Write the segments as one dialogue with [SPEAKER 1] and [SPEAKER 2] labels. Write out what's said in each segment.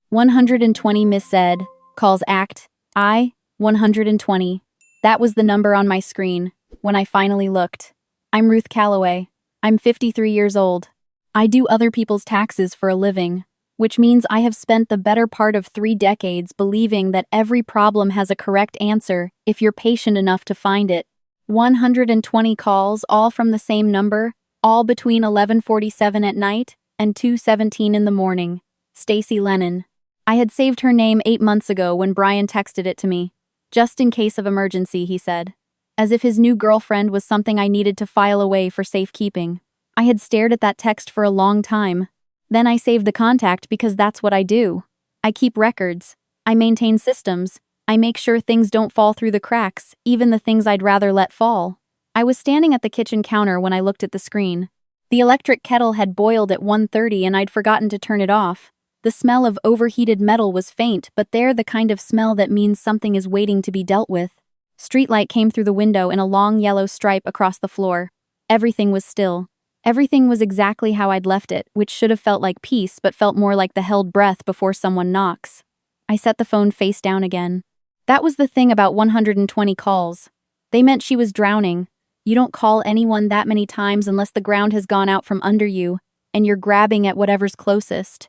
[SPEAKER 1] 120 Miss said, calls act, I, 120. That was the number on my screen, when I finally looked. I'm Ruth Calloway. I'm 53 years old. I do other people's taxes for a living, which means I have spent the better part of 3 decades believing that every problem has a correct answer if you're patient enough to find it. 120 calls, all from the same number, all between 11:47 at night and 2:17 in the morning. Stacy Lennon. I had saved her name 8 months ago when Brian texted it to me. Just in case of emergency, he said. As if his new girlfriend was something I needed to file away for safekeeping. I had stared at that text for a long time. Then I saved the contact because that's what I do. I keep records. I maintain systems. I make sure things don't fall through the cracks, even the things I'd rather let fall. I was standing at the kitchen counter when I looked at the screen. The electric kettle had boiled at 1:30 and I'd forgotten to turn it off. The smell of overheated metal was faint, but they're the kind of smell that means something is waiting to be dealt with. Streetlight came through the window in a long yellow stripe across the floor. Everything was still. Everything was exactly how I'd left it, which should have felt like peace but felt more like the held breath before someone knocks. I set the phone face down again. That was the thing about 120 calls. They meant she was drowning. You don't call anyone that many times unless the ground has gone out from under you, and you're grabbing at whatever's closest.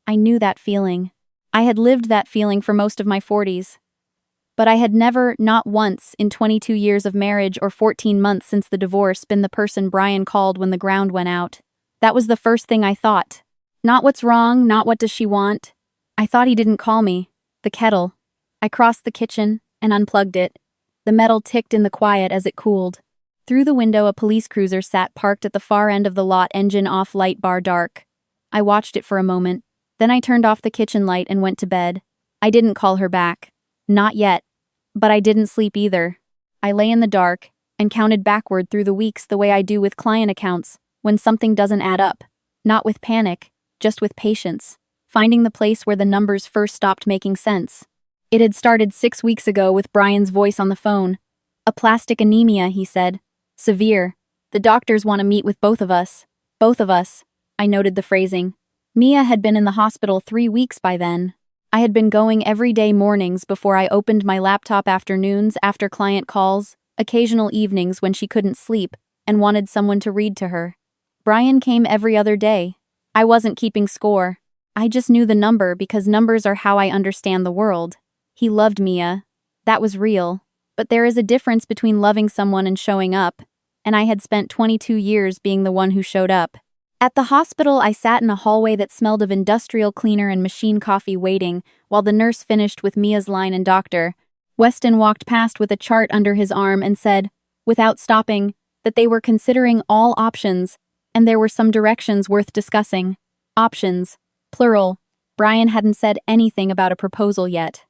[SPEAKER 1] I knew that feeling. I had lived that feeling for most of my 40s. But I had never, not once, in 22 years of marriage or 14 months since the divorce, been the person Brian called when the ground went out. That was the first thing I thought. Not what's wrong, not what does she want. I thought he didn't call me. The kettle. I crossed the kitchen and unplugged it. The metal ticked in the quiet as it cooled. Through the window, a police cruiser sat parked at the far end of the lot, engine off, light bar dark. I watched it for a moment. Then I turned off the kitchen light and went to bed. I didn't call her back. Not yet. But I didn't sleep either. I lay in the dark and counted backward through the weeks the way I do with client accounts when something doesn't add up. Not with panic, just with patience. Finding the place where the numbers first stopped making sense. It had started 6 weeks ago with Brian's voice on the phone. Aplastic anemia, he said. Severe. The doctors want to meet with both of us. Both of us. I noted the phrasing. Mia had been in the hospital 3 weeks by then. I had been going every day mornings before I opened my laptop, afternoons after client calls, occasional evenings when she couldn't sleep and wanted someone to read to her. Brian came every other day. I wasn't keeping score. I just knew the number because numbers are how I understand the world. He loved Mia. That was real. But there is a difference between loving someone and showing up, and I had spent 22 years being the one who showed up. At the hospital, I sat in a hallway that smelled of industrial cleaner and machine coffee waiting while the nurse finished with Mia's line and doctor. Weston walked past with a chart under his arm and said, without stopping, that they were considering all options, and there were some directions worth discussing. Options. Plural. Brian hadn't said anything about a proposal yet.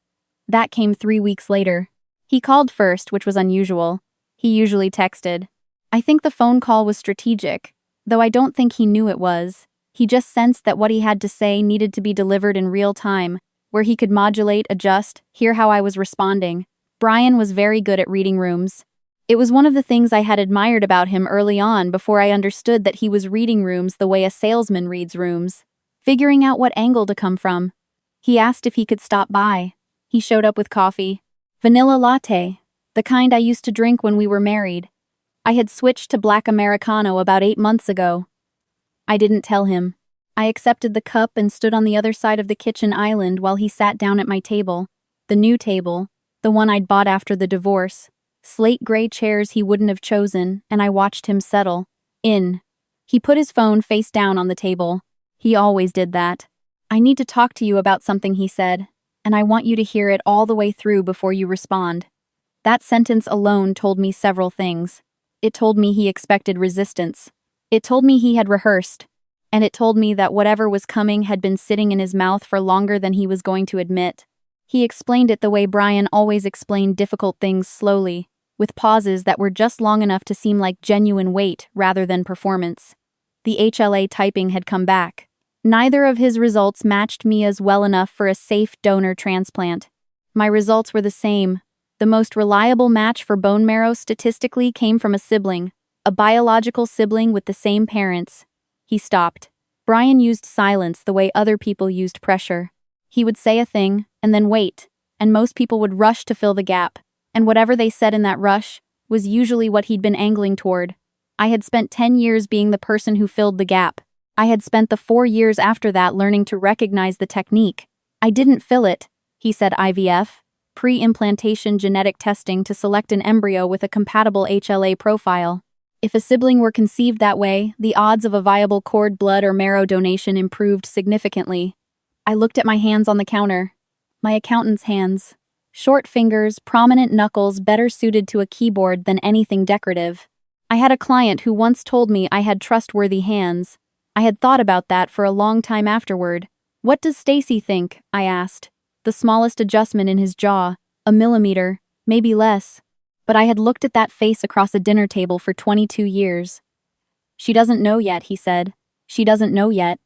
[SPEAKER 1] That came 3 weeks later. He called first, which was unusual. He usually texted. I think the phone call was strategic. Though I don't think he knew it was. He just sensed that what he had to say needed to be delivered in real time, where he could modulate, adjust, hear how I was responding. Brian was very good at reading rooms. It was one of the things I had admired about him early on before I understood that he was reading rooms the way a salesman reads rooms, figuring out what angle to come from. He asked if he could stop by. He showed up with coffee. Vanilla latte, the kind I used to drink when we were married. I had switched to black Americano about 8 months ago. I didn't tell him. I accepted the cup and stood on the other side of the kitchen island while he sat down at my table. The new table, the one I'd bought after the divorce. Slate gray chairs he wouldn't have chosen, and I watched him settle in. He put his phone face down on the table. He always did that. I need to talk to you about something, he said, and I want you to hear it all the way through before you respond. That sentence alone told me several things. It told me he expected resistance. It told me he had rehearsed. And it told me that whatever was coming had been sitting in his mouth for longer than he was going to admit. He explained it the way Brian always explained difficult things, slowly, with pauses that were just long enough to seem like genuine weight rather than performance. The HLA typing had come back. Neither of his results matched Mia's well enough for a safe donor transplant. My results were the same. The most reliable match for bone marrow statistically came from a sibling, a biological sibling with the same parents. He stopped. Brian used silence the way other people used pressure. He would say a thing, and then wait, and most people would rush to fill the gap, and whatever they said in that rush was usually what he'd been angling toward. I had spent 10 years being the person who filled the gap. I had spent the 4 years after that learning to recognize the technique. I didn't fill it, he said. IVF, pre-implantation genetic testing to select an embryo with a compatible HLA profile. If a sibling were conceived that way, the odds of a viable cord blood or marrow donation improved significantly. I looked at my hands on the counter. My accountant's hands. Short fingers, prominent knuckles, better suited to a keyboard than anything decorative. I had a client who once told me I had trustworthy hands. I had thought about that for a long time afterward. "What does Stacy think?" I asked. The smallest adjustment in his jaw, a millimeter, maybe less. But I had looked at that face across a dinner table for 22 years. "She doesn't know yet," he said. "She doesn't know yet."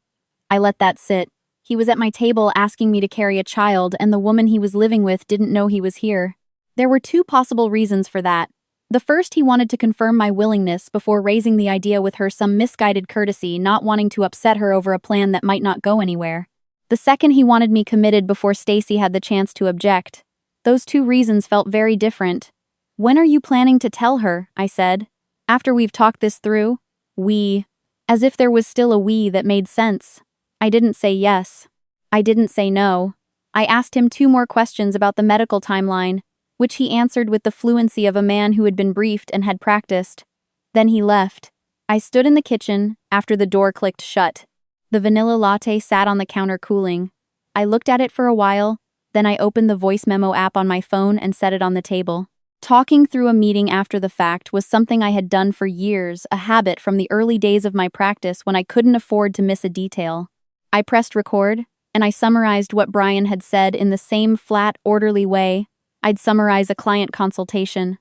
[SPEAKER 1] I let that sit. He was at my table asking me to carry a child, and the woman he was living with didn't know he was here. There were 2 possible reasons for that. The first, he wanted to confirm my willingness before raising the idea with her, some misguided courtesy, not wanting to upset her over a plan that might not go anywhere. The second, he wanted me committed before Stacy had the chance to object. Those 2 reasons felt very different. "When are you planning to tell her?" I said. "After we've talked this through?" "We." As if there was still a we that made sense. I didn't say yes. I didn't say no. I asked him 2 more questions about the medical timeline, which he answered with the fluency of a man who had been briefed and had practiced. Then he left. I stood in the kitchen after the door clicked shut. The vanilla latte sat on the counter cooling. I looked at it for a while, then I opened the voice memo app on my phone and set it on the table. Talking through a meeting after the fact was something I had done for years, a habit from the early days of my practice when I couldn't afford to miss a detail. I pressed record, and I summarized what Brian had said in the same flat, orderly way I'd summarize a client consultation.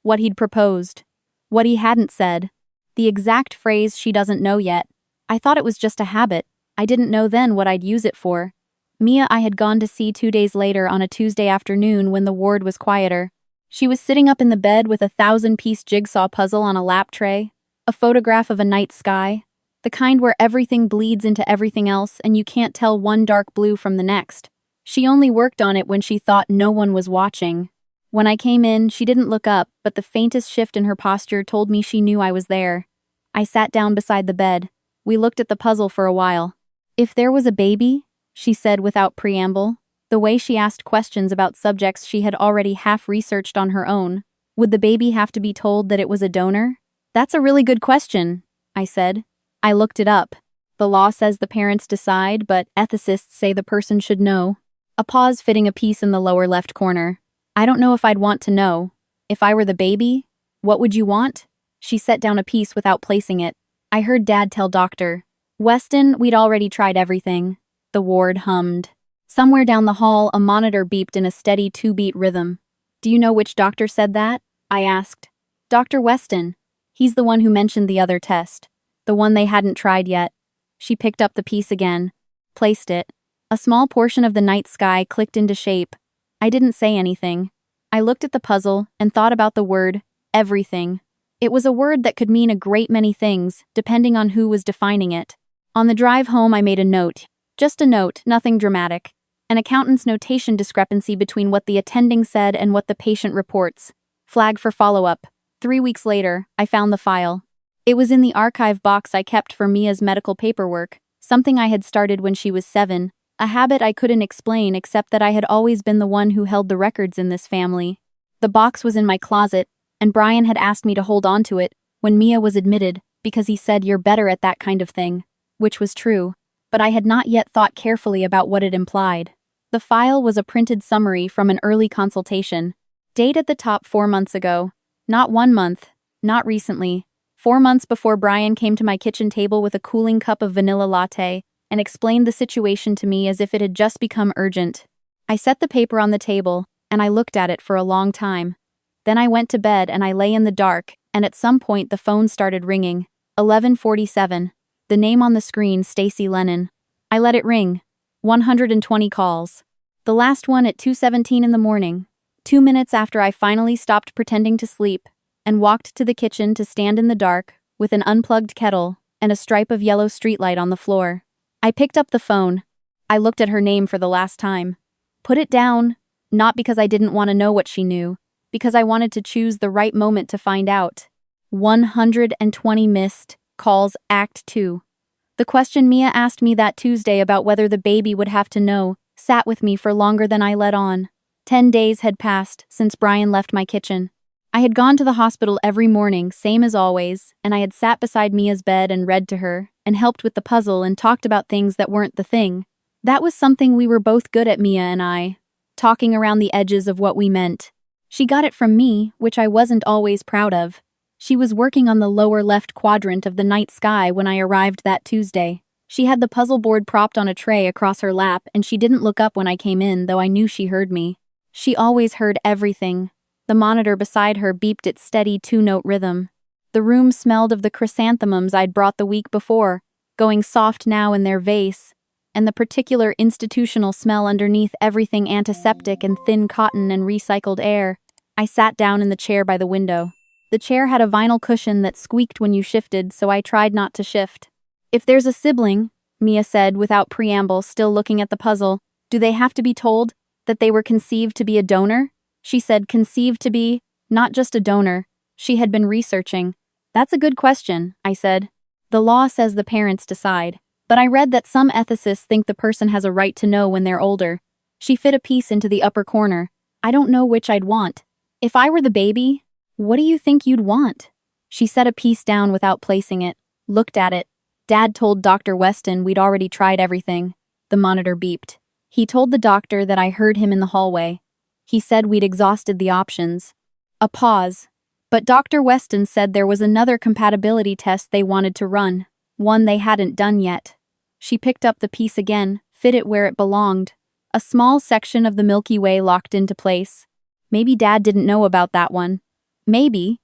[SPEAKER 1] What he'd proposed. What he hadn't said. The exact phrase, "she doesn't know yet." I thought it was just a habit. I didn't know then what I'd use it for. Mia I had gone to see 2 days later on a Tuesday afternoon when the ward was quieter. She was sitting up in the bed with a 1,000-piece jigsaw puzzle on a lap tray, a photograph of a night sky, the kind where everything bleeds into everything else and you can't tell one dark blue from the next. She only worked on it when she thought no one was watching. When I came in, she didn't look up, but the faintest shift in her posture told me she knew I was there. I sat down beside the bed. We looked at the puzzle for a while. "If there was a baby," she said without preamble, the way she asked questions about subjects she had already half-researched on her own, "would the baby have to be told that it was a donor?" "That's a really good question," I said. I looked it up. The law says the parents decide, but ethicists say the person should know. A pause fitting a piece in the lower left corner. "I don't know if I'd want to know. If I were the baby, what would you want?" She set down a piece without placing it. I heard Dad tell Dr. Weston we'd already tried everything. The ward hummed. Somewhere down the hall, a monitor beeped in a steady 2-beat rhythm. "Do you know which doctor said that?" I asked. "Dr. Weston. He's the one who mentioned the other test. The one they hadn't tried yet." She picked up the piece again. Placed it. A small portion of the night sky clicked into shape. I didn't say anything. I looked at the puzzle and thought about the word, everything. It was a word that could mean a great many things, depending on who was defining it. On the drive home, I made a note. Just a note, nothing dramatic. An accountant's notation discrepancy between what the attending said and what the patient reports. Flag for follow-up. 3 weeks later, I found the file. It was in the archive box I kept for Mia's medical paperwork, something I had started when she was 7, a habit I couldn't explain except that I had always been the one who held the records in this family. The box was in my closet, and Brian had asked me to hold on to it when Mia was admitted because he said you're better at that kind of thing, which was true, but I had not yet thought carefully about what it implied. The file was a printed summary from an early consultation. Date at the top 4 months ago. Not 1 month, not recently. 4 months before Brian came to my kitchen table with a cooling cup of vanilla latte and explained the situation to me as if it had just become urgent. I set the paper on the table, and I looked at it for a long time. Then I went to bed and I lay in the dark, and at some point the phone started ringing. 11:47. The name on the screen, Stacy Lennon. I let it ring. 120 calls. The last one at 2:17 in the morning. 2 minutes after I finally stopped pretending to sleep and walked to the kitchen to stand in the dark with an unplugged kettle and a stripe of yellow streetlight on the floor. I picked up the phone. I looked at her name for the last time. Put it down, not because I didn't want to know what she knew, because I wanted to choose the right moment to find out. 120 missed calls Act 2. The question Mia asked me that Tuesday about whether the baby would have to know sat with me for longer than I let on. 10 days had passed since Brian left my kitchen. I had gone to the hospital every morning, same as always, and I had sat beside Mia's bed and read to her, and helped with the puzzle and talked about things that weren't the thing. That was something we were both good at, Mia and I, talking around the edges of what we meant. She got it from me, which I wasn't always proud of. She was working on the lower left quadrant of the night sky when I arrived that Tuesday. She had the puzzle board propped on a tray across her lap, and she didn't look up when I came in, though I knew she heard me. She always heard everything. The monitor beside her beeped its steady two-note rhythm. The room smelled of the chrysanthemums I'd brought the week before, going soft now in their vase, and the particular institutional smell underneath everything antiseptic and thin cotton and recycled air. I sat down in the chair by the window. The chair had a vinyl cushion that squeaked when you shifted, so I tried not to shift. If there's a sibling, Mia said without preamble, still looking at the puzzle, do they have to be told that they were conceived to be a donor? She said conceived to be, not just a donor. She had been researching. That's a good question, I said. The law says the parents decide, but I read that some ethicists think the person has a right to know when they're older. She fit a piece into the upper corner. I don't know which I'd want. If I were the baby, what do you think you'd want? She set a piece down without placing it, looked at it. Dad told Dr. Weston we'd already tried everything. The monitor beeped. He told the doctor that I heard him in the hallway. He said we'd exhausted the options. A pause. But Dr. Weston said there was another compatibility test they wanted to run, one they hadn't done yet. She picked up the piece again, fit it where it belonged. A small section of the Milky Way locked into place. Maybe Dad didn't know about that one. Maybe.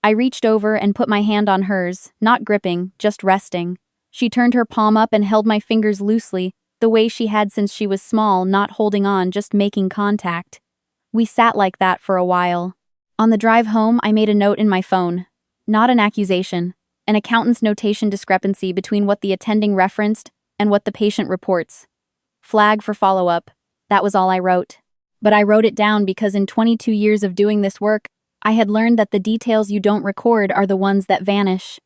[SPEAKER 1] I reached over and put my hand on hers, not gripping, just resting. She turned her palm up and held my fingers loosely, the way she had since she was small, not holding on, just making contact. We sat like that for a while. On the drive home, I made a note in my phone. Not an accusation. An accountant's notation discrepancy between what the attending referenced and what the patient reports. Flag for follow-up. That was all I wrote. But I wrote it down because in 22 years of doing this work, I had learned that the details you don't record are the ones that vanish.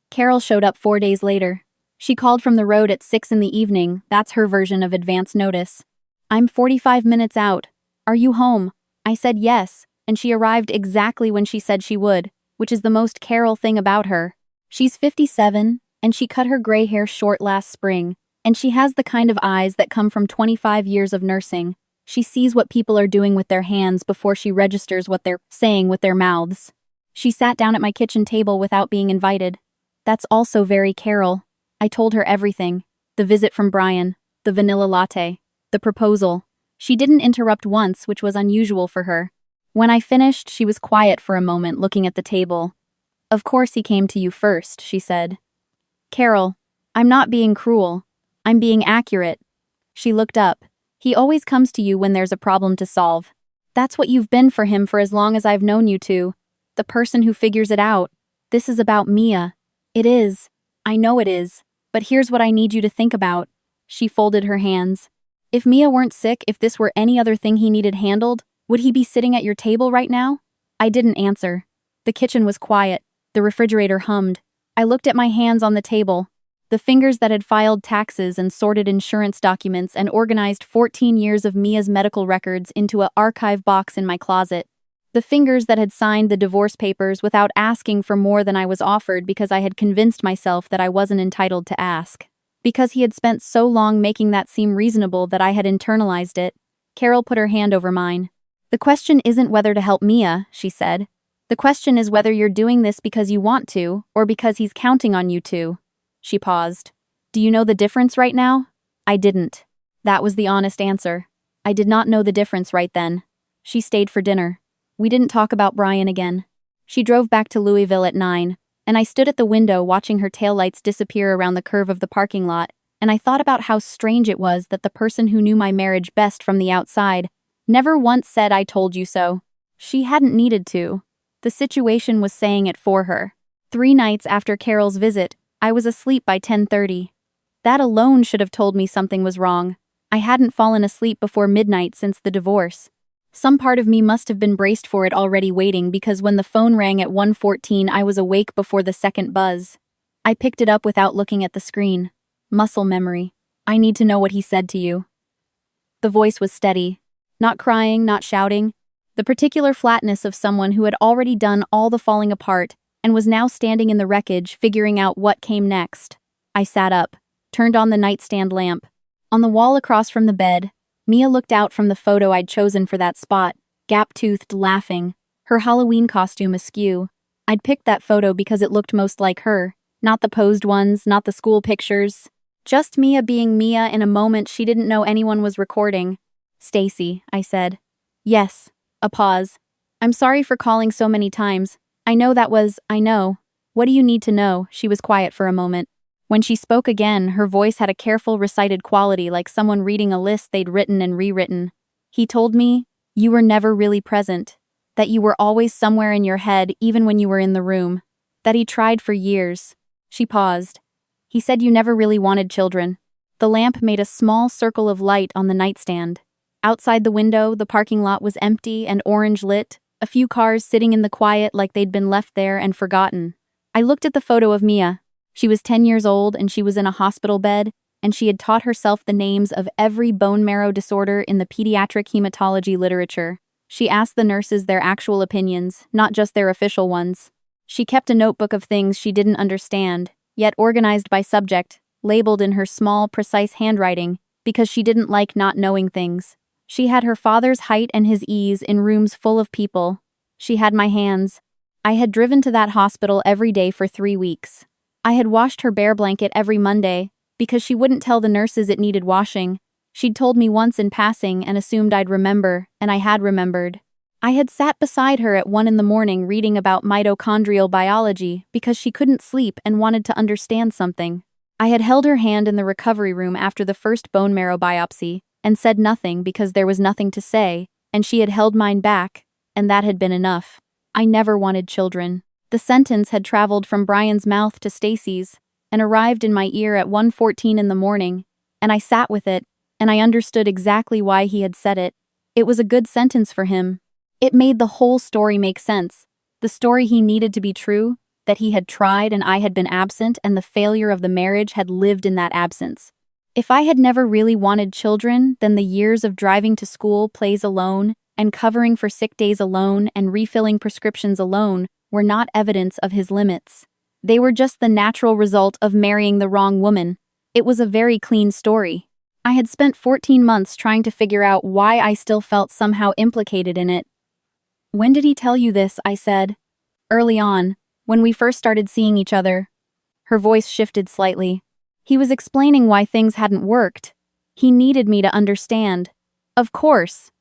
[SPEAKER 1] Carol showed up 4 days later. She called from the road at 6 in the evening. That's her version of advance notice. I'm 45 minutes out. Are you home? I said yes, and she arrived exactly when she said she would, which is the most Carol thing about her. She's 57, and she cut her gray hair short last spring, and she has the kind of eyes that come from 25 years of nursing. She sees what people are doing with their hands before she registers what they're saying with their mouths. She sat down at my kitchen table without being invited. That's also very Carol. I told her everything. The visit from Brian, the vanilla latte, the proposal. She didn't interrupt once, which was unusual for her. When I finished, she was quiet for a moment, looking at the table. Of course he came to you first, she said. Carol, I'm not being cruel. I'm being accurate. She looked up. He always comes to you when there's a problem to solve. That's what you've been for him for as long as I've known you two. The person who figures it out. This is about Mia. It is. I know it is. But here's what I need you to think about. She folded her hands. If Mia weren't sick, if this were any other thing he needed handled, would he be sitting at your table right now? I didn't answer. The kitchen was quiet. The refrigerator hummed. I looked at my hands on the table. The fingers that had filed taxes and sorted insurance documents and organized 14 years of Mia's medical records into an archive box in my closet. The fingers that had signed the divorce papers without asking for more than I was offered because I had convinced myself that I wasn't entitled to ask. Because he had spent so long making that seem reasonable that I had internalized it. Carol put her hand over mine. The question isn't whether to help Mia, she said. The question is whether you're doing this because you want to, or because he's counting on you to. She paused. Do you know the difference right now? I didn't. That was the honest answer. I did not know the difference right then. She stayed for dinner. We didn't talk about Brian again. She drove back to Louisville at 9, and I stood at the window watching her taillights disappear around the curve of the parking lot, and I thought about how strange it was that the person who knew my marriage best from the outside never once said I told you so. She hadn't needed to. The situation was saying it for her. 3 nights after Carol's visit, I was asleep by 10:30. That alone should have told me something was wrong. I hadn't fallen asleep before midnight since the divorce. Some part of me must have been braced for it already waiting because when the phone rang at 1:14 I was awake before the second buzz. I picked it up without looking at the screen. Muscle memory. I need to know what he said to you. The voice was steady. Not crying, not shouting. The particular flatness of someone who had already done all the falling apart and was now standing in the wreckage figuring out what came next. I sat up, turned on the nightstand lamp. On the wall across from the bed, Mia looked out from the photo I'd chosen for that spot, gap-toothed, laughing, her Halloween costume askew. I'd picked that photo because it looked most like her, not the posed ones, not the school pictures. Just Mia being Mia in a moment she didn't know anyone was recording. "Stacy," I said. "Yes." A pause. "I'm sorry for calling so many times. I know. What do you need to know?" She was quiet for a moment. When she spoke again, her voice had a careful recited quality like someone reading a list they'd written and rewritten. "He told me you were never really present, that you were always somewhere in your head even when you were in the room, that he tried for years." She paused. "He said you never really wanted children." The lamp made a small circle of light on the nightstand. Outside the window, the parking lot was empty and orange lit, a few cars sitting in the quiet like they'd been left there and forgotten. I looked at the photo of Mia. She was 10 years old and she was in a hospital bed, and she had taught herself the names of every bone marrow disorder in the pediatric hematology literature. She asked the nurses their actual opinions, not just their official ones. She kept a notebook of things she didn't understand, yet organized by subject, labeled in her small, precise handwriting, because she didn't like not knowing things. She had her father's height and his ease in rooms full of people. She had my hands. I had driven to that hospital every day for 3 weeks. I had washed her bear blanket every Monday, because she wouldn't tell the nurses it needed washing. She'd told me once in passing and assumed I'd remember, and I had remembered. I had sat beside her at 1 in the morning reading about mitochondrial biology because she couldn't sleep and wanted to understand something. I had held her hand in the recovery room after the first bone marrow biopsy and said nothing because there was nothing to say, and she had held mine back, and that had been enough. I never wanted children. The sentence had traveled from Brian's mouth to Stacy's and arrived in my ear at 1:14 in the morning, and I sat with it, and I understood exactly why he had said it. It was a good sentence for him. It made the whole story make sense. The story he needed to be true, that he had tried and I had been absent and the failure of the marriage had lived in that absence. If I had never really wanted children, then the years of driving to school, plays alone, and covering for sick days alone and refilling prescriptions alone were not evidence of his limits. They were just the natural result of marrying the wrong woman. It was a very clean story. I had spent 14 months trying to figure out why I still felt somehow implicated in it. "When did he tell you this?" I said. "Early on, when we first started seeing each other." Her voice shifted slightly. "He was explaining why things hadn't worked. He needed me to understand." Of course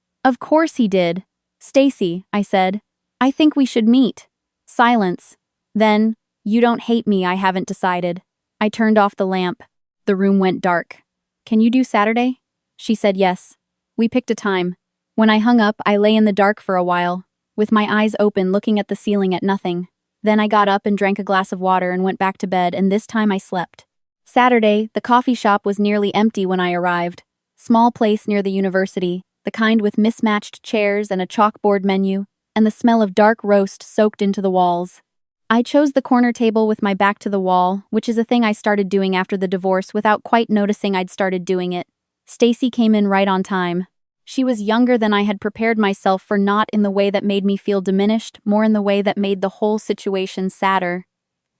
[SPEAKER 1] he did." "Stacy," I said, "I think we should meet." Silence. Then, "You don't hate me, I haven't decided." I turned off the lamp. The room went dark. "Can you do Saturday?" She said yes. We picked a time. When I hung up, I lay in the dark for a while, with my eyes open looking at the ceiling at nothing. Then I got up and drank a glass of water and went back to bed, and this time I slept. Saturday, the coffee shop was nearly empty when I arrived. Small place near the university, the kind with mismatched chairs and a chalkboard menu, and the smell of dark roast soaked into the walls. I chose the corner table with my back to the wall, which is a thing I started doing after the divorce without quite noticing I'd started doing it. Stacy came in right on time. She was younger than I had prepared myself for, not in the way that made me feel diminished, more in the way that made the whole situation sadder.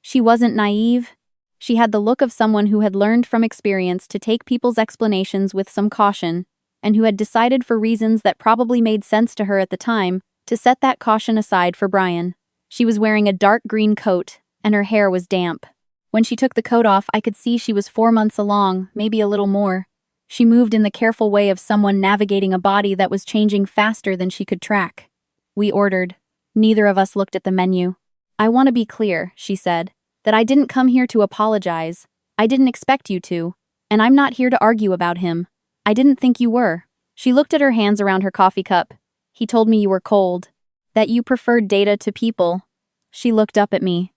[SPEAKER 1] She wasn't naive. She had the look of someone who had learned from experience to take people's explanations with some caution, and who had decided for reasons that probably made sense to her at the time to set that caution aside for Brian. She was wearing a dark green coat, and her hair was damp. When she took the coat off, I could see she was 4 months along, maybe a little more. She moved in the careful way of someone navigating a body that was changing faster than she could track. We ordered. Neither of us looked at the menu. "I want to be clear," she said, "that I didn't come here to apologize. I didn't expect you to, and I'm not here to argue about him. I didn't think you were." She looked at her hands around her coffee cup. "He told me you were cold. That you preferred data to people." She looked up at me.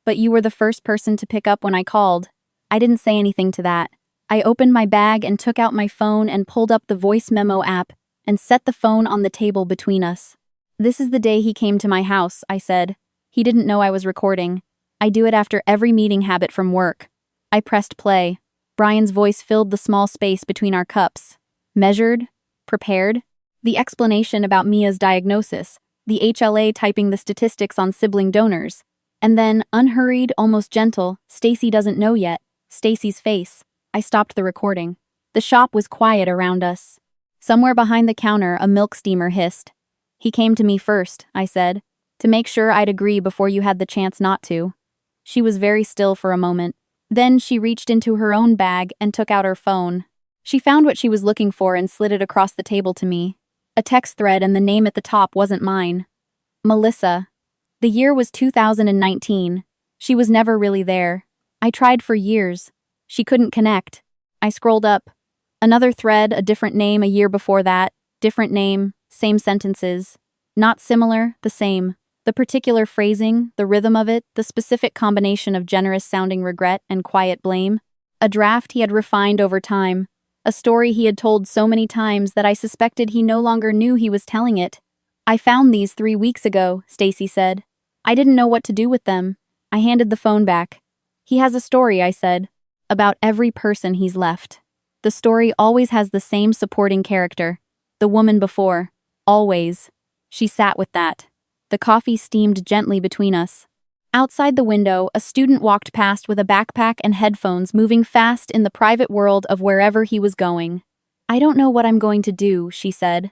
[SPEAKER 1] "But you were the first person to pick up when I called." I didn't say anything to that. I opened my bag and took out my phone and pulled up the voice memo app and set the phone on the table between us. "This is the day he came to my house," I said. He didn't know I was recording. I do it after every meeting habit from work. I pressed play. Brian's voice filled the small space between our cups. Measured, prepared. The explanation about Mia's diagnosis, the HLA typing the statistics on sibling donors. And then, unhurried, almost gentle, "Stacy doesn't know yet." Stacy's face. I stopped the recording. The shop was quiet around us. Somewhere behind the counter, a milk steamer hissed. "He came to me first," I said, "to make sure I'd agree before you had the chance not to." She was very still for a moment. Then she reached into her own bag and took out her phone. She found what she was looking for and slid it across the table to me. A text thread, and the name at the top wasn't mine. Melissa. The year was 2019. She was never really there. I tried for years. She couldn't connect. I scrolled up. Another thread, a different name a year before that. Different name, same sentences. Not similar, the same. The particular phrasing, the rhythm of it, the specific combination of generous-sounding regret and quiet blame. A draft he had refined over time. A story he had told so many times that I suspected he no longer knew he was telling it. "I found these 3 weeks ago," Stacy said. "I didn't know what to do with them." I handed the phone back. "He has a story," I said, "about every person he's left. The story always has the same supporting character. The woman before. Always." She sat with that. The coffee steamed gently between us. Outside the window, a student walked past with a backpack and headphones, moving fast in the private world of wherever he was going. "I don't know what I'm going to do," she said.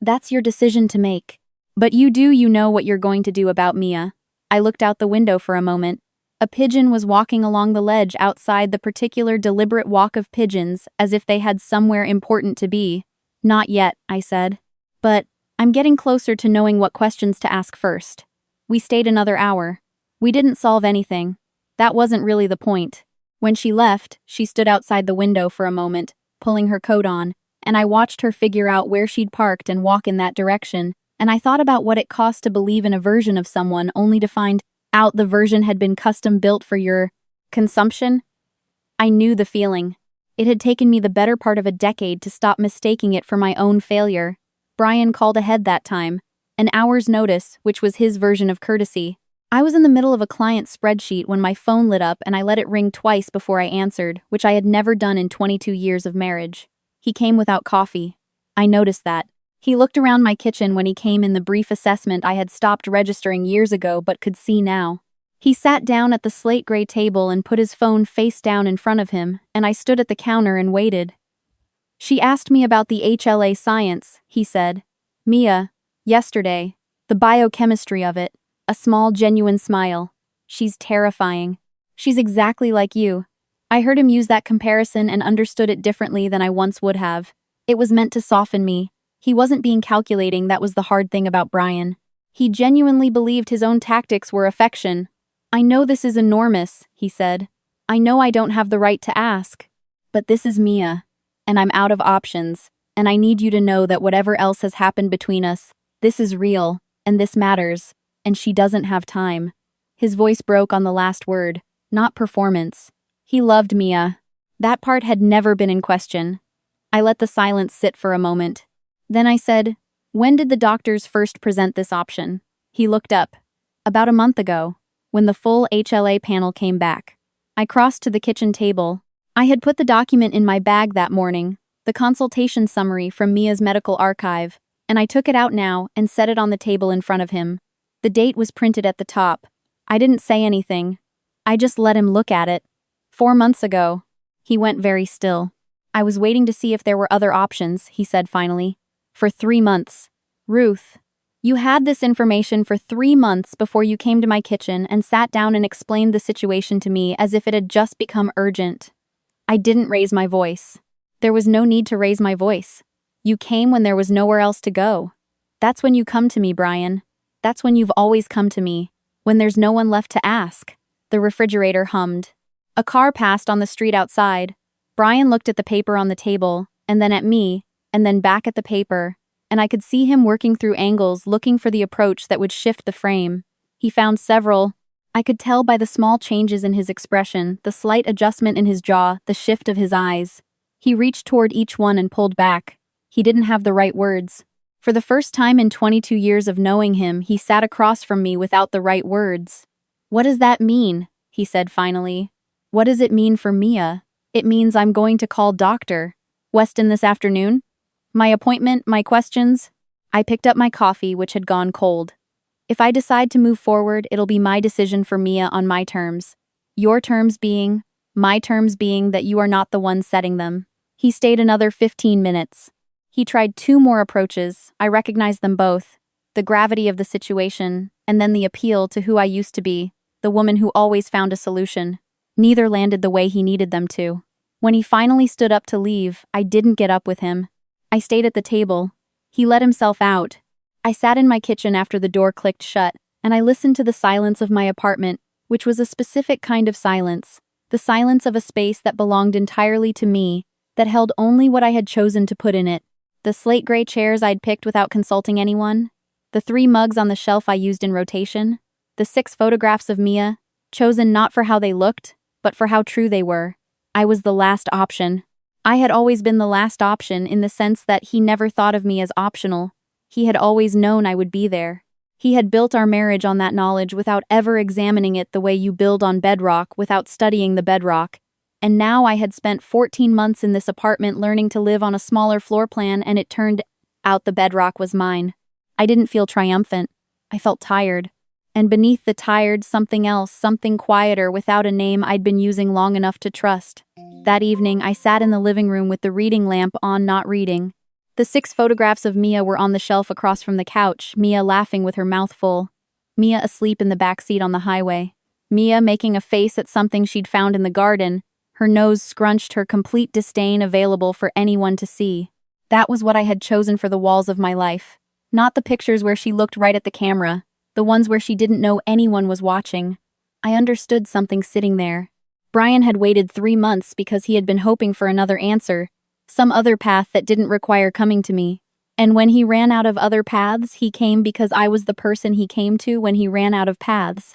[SPEAKER 1] "That's your decision to make. But you know what you're going to do about Mia." I looked out the window for a moment. A pigeon was walking along the ledge outside the particular deliberate walk of pigeons, as if they had somewhere important to be. "Not yet," I said. "But I'm getting closer to knowing what questions to ask first." We stayed another hour. We didn't solve anything. That wasn't really the point. When she left, she stood outside the window for a moment, pulling her coat on, and I watched her figure out where she'd parked and walk in that direction, and I thought about what it cost to believe in a version of someone only to find out the version had been custom-built for your consumption. I knew the feeling. It had taken me the better part of a decade to stop mistaking it for my own failure. Brian called ahead that time, an hour's notice, which was his version of courtesy. I was in the middle of a client spreadsheet when my phone lit up and I let it ring twice before I answered, which I had never done in 22 years of marriage. He came without coffee. I noticed that. He looked around my kitchen when he came in the brief assessment I had stopped registering years ago but could see now. He sat down at the slate gray table and put his phone face down in front of him, and I stood at the counter and waited. "She asked me about the HLA science," he said. "Mia, yesterday. The biochemistry of it." A small, genuine smile. "She's terrifying. She's exactly like you." I heard him use that comparison and understood it differently than I once would have. It was meant to soften me. He wasn't being calculating, that was the hard thing about Brian. He genuinely believed his own tactics were affection. "I know this is enormous," he said. "I know I don't have the right to ask. But this is Mia. And I'm out of options, and I need you to know that whatever else has happened between us, this is real, and this matters, and she doesn't have time." His voice broke on the last word, not performance. He loved Mia. That part had never been in question. I let the silence sit for a moment. Then I said, "When did the doctors first present this option?" He looked up. "About a month ago, when the full HLA panel came back." I crossed to the kitchen table. I had put the document in my bag that morning, the consultation summary from Mia's medical archive, and I took it out now and set it on the table in front of him. The date was printed at the top. I didn't say anything. I just let him look at it. 4 months ago. He went very still. "I was waiting to see if there were other options," he said finally. "For 3 months. Ruth, you had this information for 3 months before you came to my kitchen and sat down and explained the situation to me as if it had just become urgent." I didn't raise my voice. There was no need to raise my voice. You came when there was nowhere else to go. That's when you come to me, Brian. That's when you've always come to me. When there's no one left to ask. The refrigerator hummed. A car passed on the street outside. Brian looked at the paper on the table, and then at me, and then back at the paper, and I could see him working through angles looking for the approach that would shift the frame. He found several. I could tell by the small changes in his expression, the slight adjustment in his jaw, the shift of his eyes. He reached toward each one and pulled back. He didn't have the right words. For the first time in 22 years of knowing him, he sat across from me without the right words. "What does that mean?" he said finally. "What does it mean for Mia?" "It means I'm going to call Dr. Weston this afternoon. My appointment, my questions." I picked up my coffee, which had gone cold. "If I decide to move forward, it'll be my decision for Mia on my terms. Your terms being, my terms being that you are not the one setting them." He stayed another 15 minutes. He tried 2 more approaches. I recognized them both. The gravity of the situation, and then the appeal to who I used to be, the woman who always found a solution. Neither landed the way he needed them to. When he finally stood up to leave, I didn't get up with him. I stayed at the table. He let himself out. I sat in my kitchen after the door clicked shut, and I listened to the silence of my apartment, which was a specific kind of silence. The silence of a space that belonged entirely to me, that held only what I had chosen to put in it. The slate gray chairs I'd picked without consulting anyone. The 3 mugs on the shelf I used in rotation. The 6 photographs of Mia, chosen not for how they looked, but for how true they were. I was the last option. I had always been the last option in the sense that he never thought of me as optional. He had always known I would be there. He had built our marriage on that knowledge without ever examining it the way you build on bedrock without studying the bedrock. And now I had spent 14 months in this apartment learning to live on a smaller floor plan, and it turned out the bedrock was mine. I didn't feel triumphant. I felt tired. And beneath the tired, something else, something quieter without a name I'd been using long enough to trust. That evening, I sat in the living room with the reading lamp on, not reading. The 6 photographs of Mia were on the shelf across from the couch, Mia laughing with her mouth full. Mia asleep in the back seat on the highway. Mia making a face at something she'd found in the garden, her nose scrunched, her complete disdain available for anyone to see. That was what I had chosen for the walls of my life. Not the pictures where she looked right at the camera, the ones where she didn't know anyone was watching. I understood something sitting there. Brian had waited 3 months because he had been hoping for another answer, some other path that didn't require coming to me. And when he ran out of other paths, he came because I was the person he came to when he ran out of paths.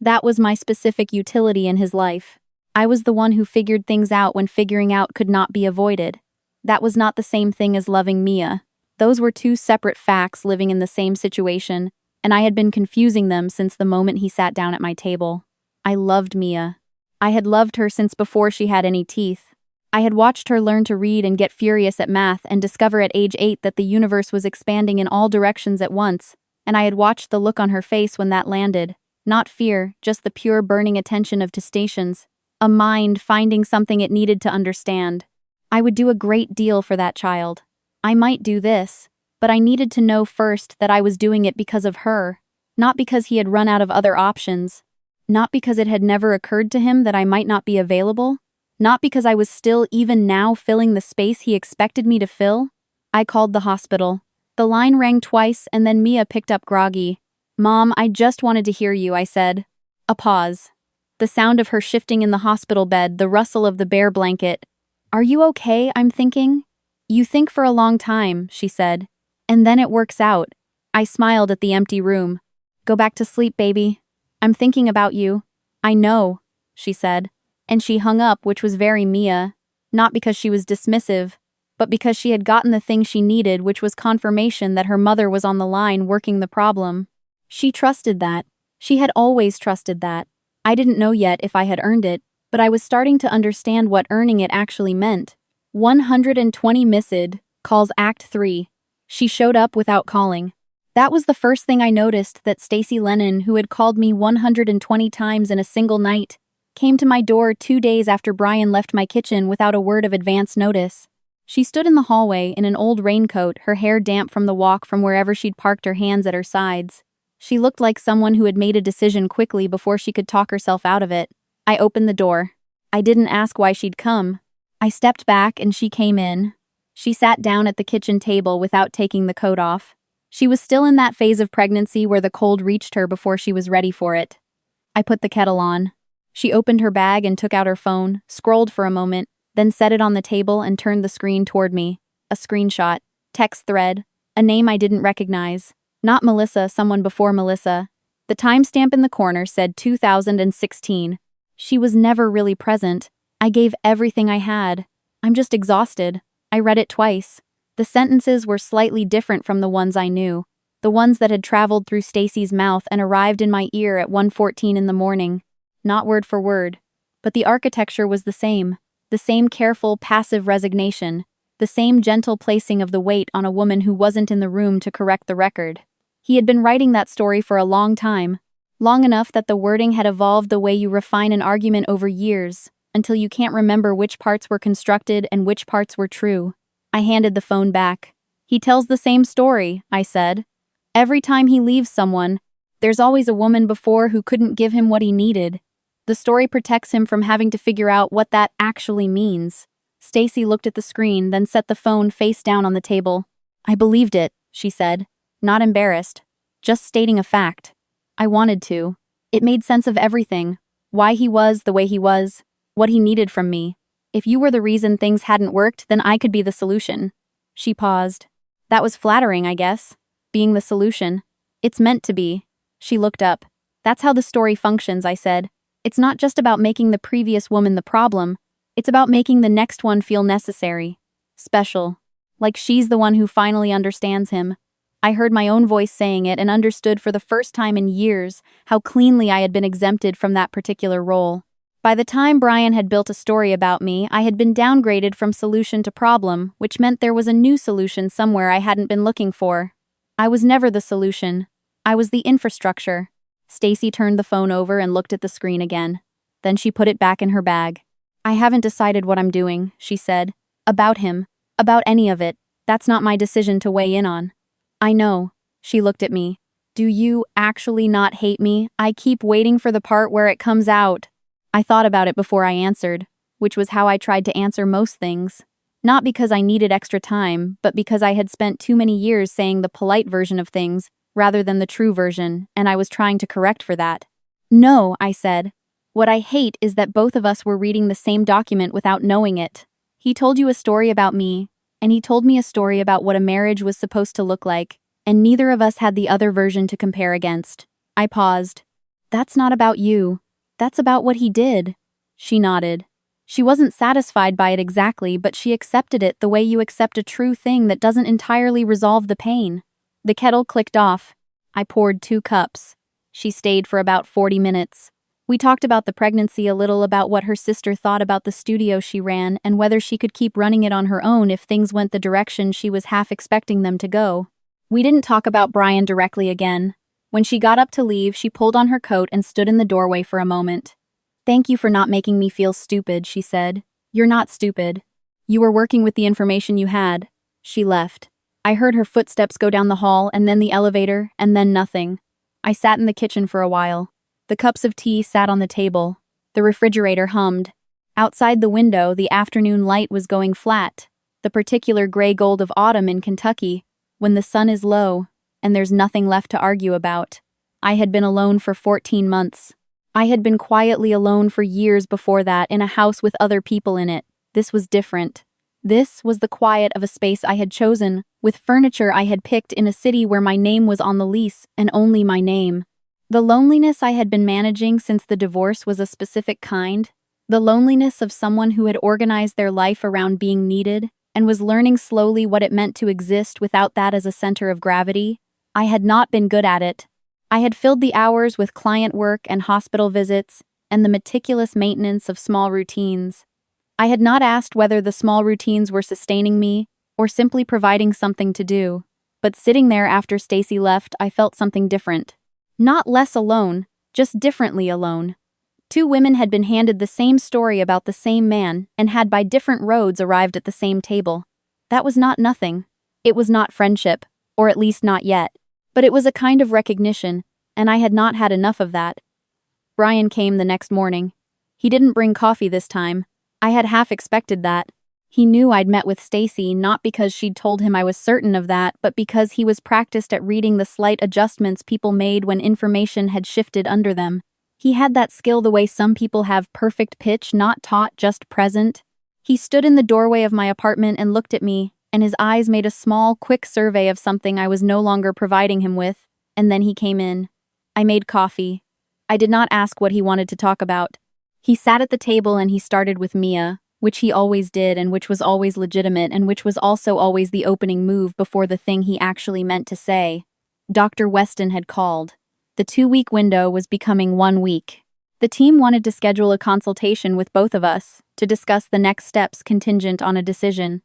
[SPEAKER 1] That was my specific utility in his life. I was the one who figured things out when figuring out could not be avoided. That was not the same thing as loving Mia. Those were 2 separate facts living in the same situation, and I had been confusing them since the moment he sat down at my table. I loved Mia. I had loved her since before she had any teeth. I had watched her learn to read and get furious at math and discover at age 8 that the universe was expanding in all directions at once, and I had watched the look on her face when that landed. Not fear, just the pure burning attention of testations. A mind finding something it needed to understand. I would do a great deal for that child. I might do this, but I needed to know first that I was doing it because of her, not because he had run out of other options, not because it had never occurred to him that I might not be available, not because I was still even now filling the space he expected me to fill. I called the hospital. The line rang twice and then Mia picked up groggy. "Mom, I just wanted to hear you," I said. A pause. The sound of her shifting in the hospital bed, the rustle of the bare blanket. "Are you okay?" I'm thinking. "You think for a long time," she said. "And then it works out." I smiled at the empty room. "Go back to sleep, baby. I'm thinking about you." "I know," she said. And she hung up, which was very Mia. Not because she was dismissive, but because she had gotten the thing she needed, which was confirmation that her mother was on the line working the problem. She trusted that. She had always trusted that. I didn't know yet if I had earned it, but I was starting to understand what earning it actually meant. 120 missed, calls Act 3. She showed up without calling. That was the first thing I noticed, that Stacy Lennon, who had called me 120 times in a single night, came to my door 2 days after Brian left my kitchen without a word of advance notice. She stood in the hallway in an old raincoat, her hair damp from the walk from wherever she'd parked her hands at her sides. She looked like someone who had made a decision quickly before she could talk herself out of it. I opened the door. I didn't ask why she'd come. I stepped back and she came in. She sat down at the kitchen table without taking the coat off. She was still in that phase of pregnancy where the cold reached her before she was ready for it. I put the kettle on. She opened her bag and took out her phone, scrolled for a moment, then set it on the table and turned the screen toward me. A screenshot, text thread, a name I didn't recognize. Not Melissa, someone before Melissa. The timestamp in the corner said 2016. She was never really present. I gave everything I had. I'm just exhausted. I read it twice. The sentences were slightly different from the ones I knew. The ones that had traveled through Stacy's mouth and arrived in my ear at 1:14 in the morning. Not word for word. But the architecture was the same. The same careful, passive resignation. The same gentle placing of the weight on a woman who wasn't in the room to correct the record. He had been writing that story for a long time. Long enough that the wording had evolved the way you refine an argument over years, until you can't remember which parts were constructed and which parts were true. I handed the phone back. He tells the same story, I said. Every time he leaves someone, there's always a woman before who couldn't give him what he needed. The story protects him from having to figure out what that actually means. Stacy looked at the screen, then set the phone face down on the table. I believed it, she said. Not embarrassed. Just stating a fact. I wanted to. It made sense of everything. Why he was the way he was. What he needed from me. If you were the reason things hadn't worked, then I could be the solution. She paused. That was flattering, I guess. Being the solution. It's meant to be. She looked up. That's how the story functions, I said. It's not just about making the previous woman the problem. It's about making the next one feel necessary. Special. Like she's the one who finally understands him. I heard my own voice saying it and understood for the first time in years how cleanly I had been exempted from that particular role. By the time Brian had built a story about me, I had been downgraded from solution to problem, which meant there was a new solution somewhere I hadn't been looking for. I was never the solution. I was the infrastructure. Stacy turned the phone over and looked at the screen again. Then she put it back in her bag. I haven't decided what I'm doing, she said. About him. About any of it. That's not my decision to weigh in on. I know. She looked at me. Do you actually not hate me? I keep waiting for the part where it comes out. I thought about it before I answered, which was how I tried to answer most things. Not because I needed extra time, but because I had spent too many years saying the polite version of things rather than the true version, and I was trying to correct for that. No, I said. What I hate is that both of us were reading the same document without knowing it. He told you a story about me, and he told me a story about what a marriage was supposed to look like, and neither of us had the other version to compare against. I paused. That's not about you. That's about what he did. She nodded. She wasn't satisfied by it exactly, but she accepted it the way you accept a true thing that doesn't entirely resolve the pain. The kettle clicked off. I poured 2 cups. She stayed for about 40 minutes. We talked about the pregnancy a little, about what her sister thought about the studio she ran, and whether she could keep running it on her own if things went the direction she was half expecting them to go. We didn't talk about Brian directly again. When she got up to leave, she pulled on her coat and stood in the doorway for a moment. Thank you for not making me feel stupid, she said. You're not stupid. You were working with the information you had. She left. I heard her footsteps go down the hall, and then the elevator, and then nothing. I sat in the kitchen for a while. The cups of tea sat on the table. The refrigerator hummed. Outside the window, the afternoon light was going flat, the particular gray gold of autumn in Kentucky, when the sun is low, and there's nothing left to argue about. I had been alone for 14 months. I had been quietly alone for years before that, in a house with other people in it. This was different. This was the quiet of a space I had chosen, with furniture I had picked in a city where my name was on the lease, and only my name. The loneliness I had been managing since the divorce was a specific kind. The loneliness of someone who had organized their life around being needed, and was learning slowly what it meant to exist without that as a center of gravity. I had not been good at it. I had filled the hours with client work and hospital visits, and the meticulous maintenance of small routines. I had not asked whether the small routines were sustaining me, or simply providing something to do. But sitting there after Stacy left, I felt something different. Not less alone, just differently alone. 2 women had been handed the same story about the same man, and had by different roads arrived at the same table. That was not nothing. It was not friendship, or at least not yet. But it was a kind of recognition, and I had not had enough of that. Brian came the next morning. He didn't bring coffee this time. I had half expected that. He knew I'd met with Stacy, not because she'd told him I was certain of that, but because he was practiced at reading the slight adjustments people made when information had shifted under them. He had that skill the way some people have perfect pitch, not taught, just present. He stood in the doorway of my apartment and looked at me, and his eyes made a small, quick survey of something I was no longer providing him with, and then he came in. I made coffee. I did not ask what he wanted to talk about. He sat at the table and he started with Mia, which he always did and which was always legitimate and which was also always the opening move before the thing he actually meant to say. Dr. Weston had called. The 2-week window was becoming 1 week. The team wanted to schedule a consultation with both of us to discuss the next steps contingent on a decision.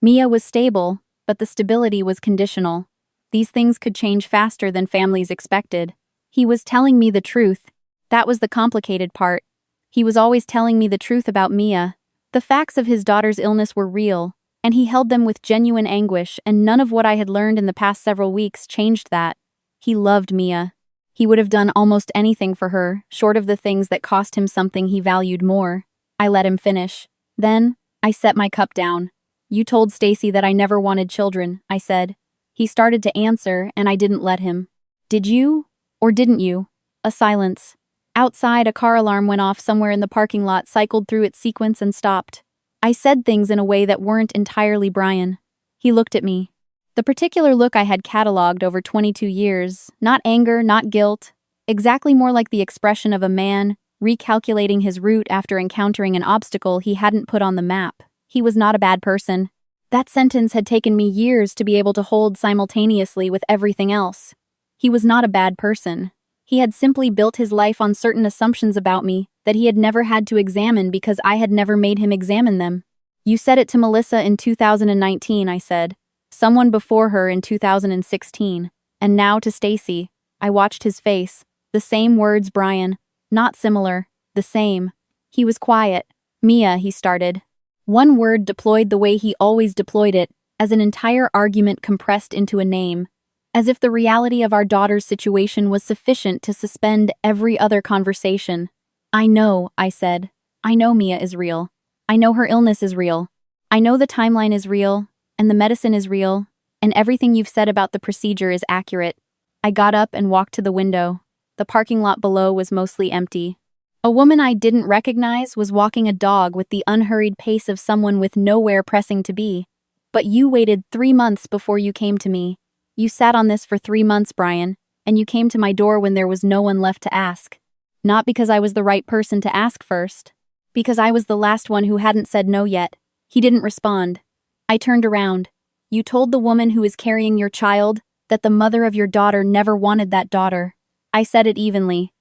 [SPEAKER 1] Mia was stable, but the stability was conditional. These things could change faster than families expected. He was telling me the truth. That was the complicated part. He was always telling me the truth about Mia. The facts of his daughter's illness were real, and he held them with genuine anguish, and none of what I had learned in the past several weeks changed that. He loved Mia. He would have done almost anything for her, short of the things that cost him something he valued more. I let him finish. Then, I set my cup down. You told Stacy that I never wanted children, I said. He started to answer, and I didn't let him. Did you? Or didn't you? A silence. Outside, a car alarm went off somewhere in the parking lot, cycled through its sequence and stopped. I said things in a way that weren't entirely Brian. He looked at me. The particular look I had catalogued over 22 years, not anger, not guilt, exactly more like the expression of a man recalculating his route after encountering an obstacle he hadn't put on the map. He was not a bad person. That sentence had taken me years to be able to hold simultaneously with everything else. He was not a bad person. He had simply built his life on certain assumptions about me that he had never had to examine because I had never made him examine them. You said it to Melissa in 2019, I said. Someone before her in 2016. And now to Stacy. I watched his face. The same words, Brian. Not similar. The same. He was quiet. Mia, he started. One word deployed the way he always deployed it, as an entire argument compressed into a name. As if the reality of our daughter's situation was sufficient to suspend every other conversation. I know, I said. I know Mia is real. I know her illness is real. I know the timeline is real, and the medicine is real, and everything you've said about the procedure is accurate. I got up and walked to the window. The parking lot below was mostly empty. A woman I didn't recognize was walking a dog with the unhurried pace of someone with nowhere pressing to be. But you waited 3 months before you came to me. You sat on this for 3 months, Brian, and you came to my door when there was no one left to ask. Not because I was the right person to ask first. Because I was the last one who hadn't said no yet. He didn't respond. I turned around. You told the woman who is carrying your child that the mother of your daughter never wanted that daughter. I said it evenly.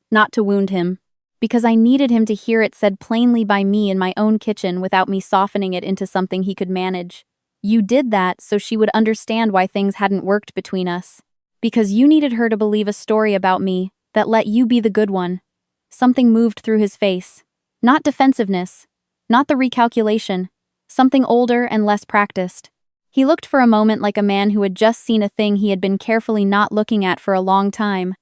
[SPEAKER 1] Not to wound him. Because I needed him to hear it said plainly by me in my own kitchen without me softening it into something he could manage. You did that so she would understand why things hadn't worked between us. Because you needed her to believe a story about me that let you be the good one. Something moved through his face. Not defensiveness. Not the recalculation. Something older and less practiced. He looked for a moment like a man who had just seen a thing he had been carefully not looking at for a long time.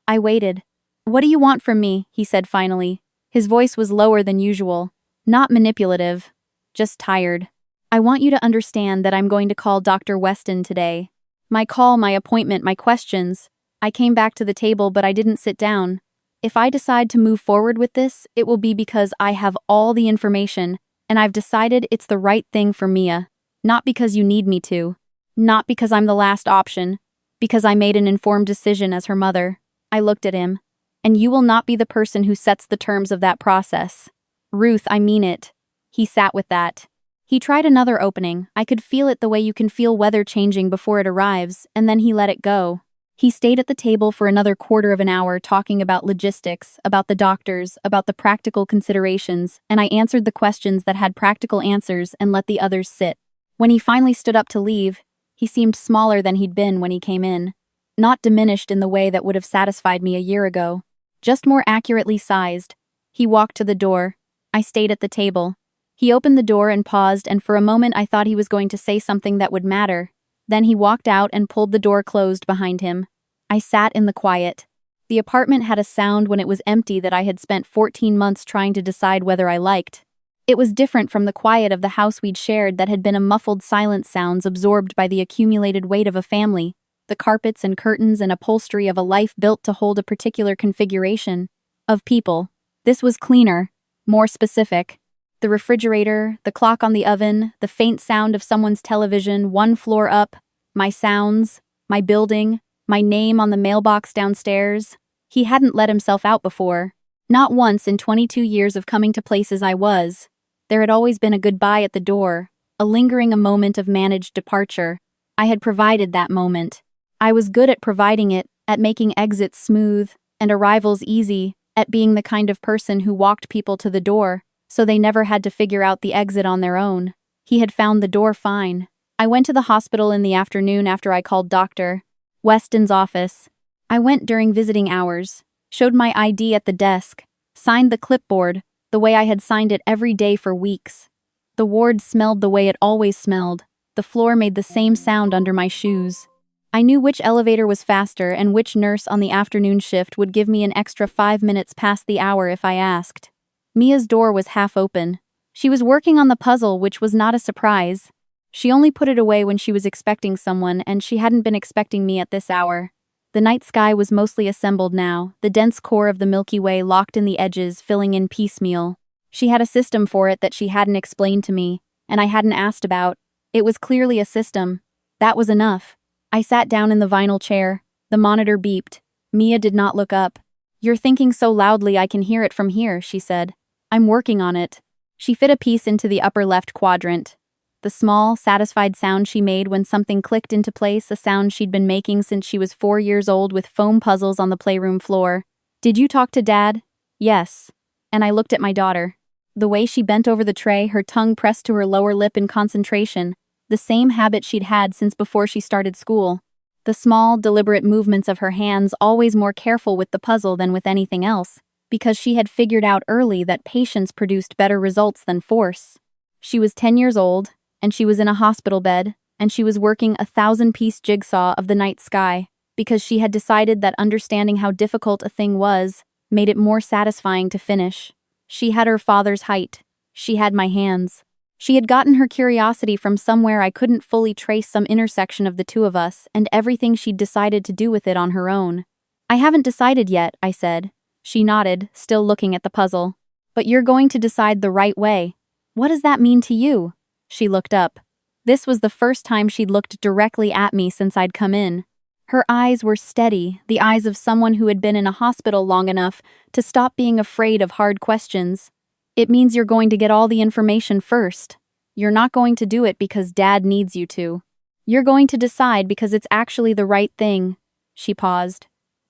[SPEAKER 1] I waited. What do you want from me? He said finally. His voice was lower than usual. Not manipulative. Just tired. I want you to understand that I'm going to call Dr. Weston today. My call, my appointment, my questions. I came back to the table, but I didn't sit down. If I decide to move forward with this, it will be because I have all the information, and I've decided it's the right thing for Mia. Not because you need me to. Not because I'm the last option. Because I made an informed decision as her mother. I looked at him. And you will not be the person who sets the terms of that process. Ruth, I mean it. He sat with that. He tried another opening. I could feel it the way you can feel weather changing before it arrives, and then he let it go. He stayed at the table for another quarter of an hour talking about logistics, about the doctors, about the practical considerations, and I answered the questions that had practical answers and let the others sit. When he finally stood up to leave, he seemed smaller than he'd been when he came in. Not diminished in the way that would have satisfied me a year ago. Just more accurately sized. He walked to the door. I stayed at the table. He opened the door and paused, and for a moment I thought he was going to say something that would matter. Then he walked out and pulled the door closed behind him. I sat in the quiet. The apartment had a sound when it was empty that I had spent 14 months trying to decide whether I liked. It was different from the quiet of the house we'd shared that had been a muffled silent sounds absorbed by the accumulated weight of a family, the carpets and curtains and upholstery of a life built to hold a particular configuration of people. This was cleaner, more specific. The refrigerator, the clock on the oven, the faint sound of someone's television 1 floor up, my sounds, my building, My name on the mailbox downstairs. He hadn't let himself out before. Not once in 22 years of coming to places I was. There had always been a goodbye at the door, a moment of managed departure. I had provided that moment. I was good at providing it, at making exits smooth, and arrivals easy, at being the kind of person who walked people to the door, so they never had to figure out the exit on their own. He had found the door fine. I went to the hospital in the afternoon after I called Dr. Weston's office. I went during visiting hours, showed my ID at the desk, signed the clipboard, the way I had signed it every day for weeks. The ward smelled the way it always smelled. The floor made the same sound under my shoes. I knew which elevator was faster and which nurse on the afternoon shift would give me an extra 5 minutes past the hour if I asked. Mia's door was half open. She was working on the puzzle, which was not a surprise. She only put it away when she was expecting someone, and she hadn't been expecting me at this hour. The night sky was mostly assembled now, the dense core of the Milky Way locked in the edges, filling in piecemeal. She had a system for it that she hadn't explained to me, and I hadn't asked about. It was clearly a system. That was enough. I sat down in the vinyl chair. The monitor beeped. Mia did not look up. "You're thinking so loudly I can hear it from here," she said. "I'm working on it." She fit a piece into the upper left quadrant. The small, satisfied sound she made when something clicked into place, a sound she'd been making since she was 4 years old with foam puzzles on the playroom floor. "Did you talk to Dad?" "Yes." And I looked at my daughter. The way she bent over the tray, her tongue pressed to her lower lip in concentration, the same habit she'd had since before she started school. The small, deliberate movements of her hands, always more careful with the puzzle than with anything else, because she had figured out early that patience produced better results than force. She was 10 years old, and she was in a hospital bed, and she was working a 1,000-piece jigsaw of the night sky, because she had decided that understanding how difficult a thing was made it more satisfying to finish. She had her father's height. She had my hands. She had gotten her curiosity from somewhere I couldn't fully trace, some intersection of the two of us, and everything she'd decided to do with it on her own. "I haven't decided yet," I said. She nodded, still looking at the puzzle. "But you're going to decide the right way. What does that mean to you?" She looked up. This was the first time she'd looked directly at me since I'd come in. Her eyes were steady, the eyes of someone who had been in a hospital long enough to stop being afraid of hard questions. "It means you're going to get all the information first. You're not going to do it because Dad needs you to. You're going to decide because it's actually the right thing." She paused.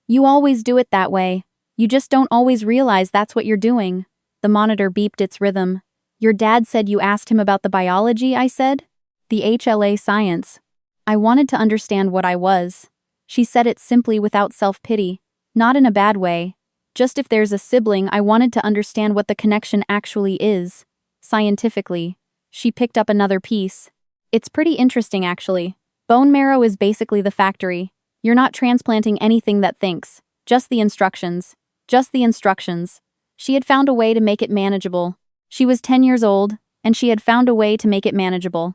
[SPEAKER 1] "You always do it that way. You just don't always realize that's what you're doing." The monitor beeped its rhythm. "Your dad said you asked him about the biology," I said. "The HLA science." I wanted to understand what I was. She said it simply, without self-pity. Not in a bad way. Just if there's a sibling, I wanted to understand what the connection actually is. Scientifically. She picked up another piece. "It's pretty interesting, actually. Bone marrow is basically the factory. You're not transplanting anything that thinks. Just the instructions. Just the instructions." She had found a way to make it manageable. She was 10 years old, and she had found a way to make it manageable.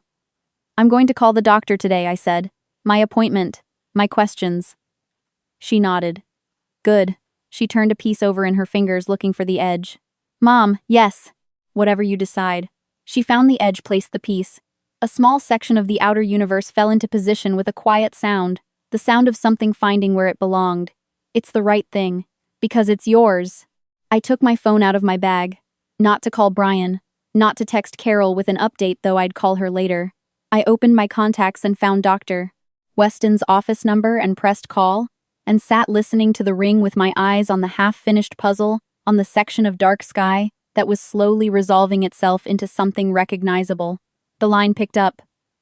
[SPEAKER 1] "I'm going to call the doctor today," I said. "My appointment. My questions." She nodded. "Good." She turned a piece over in her fingers, looking for the edge. "Mom, yes." "Whatever you decide." She found the edge, placed the piece. A small section of the outer universe fell into position with a quiet sound, the sound of something finding where it belonged. "It's the right thing. Because it's yours." I took my phone out of my bag. Not to call Brian. Not to text Carol with an update, though I'd call her later. I opened my contacts and found Dr. Weston's office number and pressed call, and sat listening to the ring with my eyes on the half-finished puzzle, on the section of dark sky that was slowly resolving itself into something recognizable. The line picked up.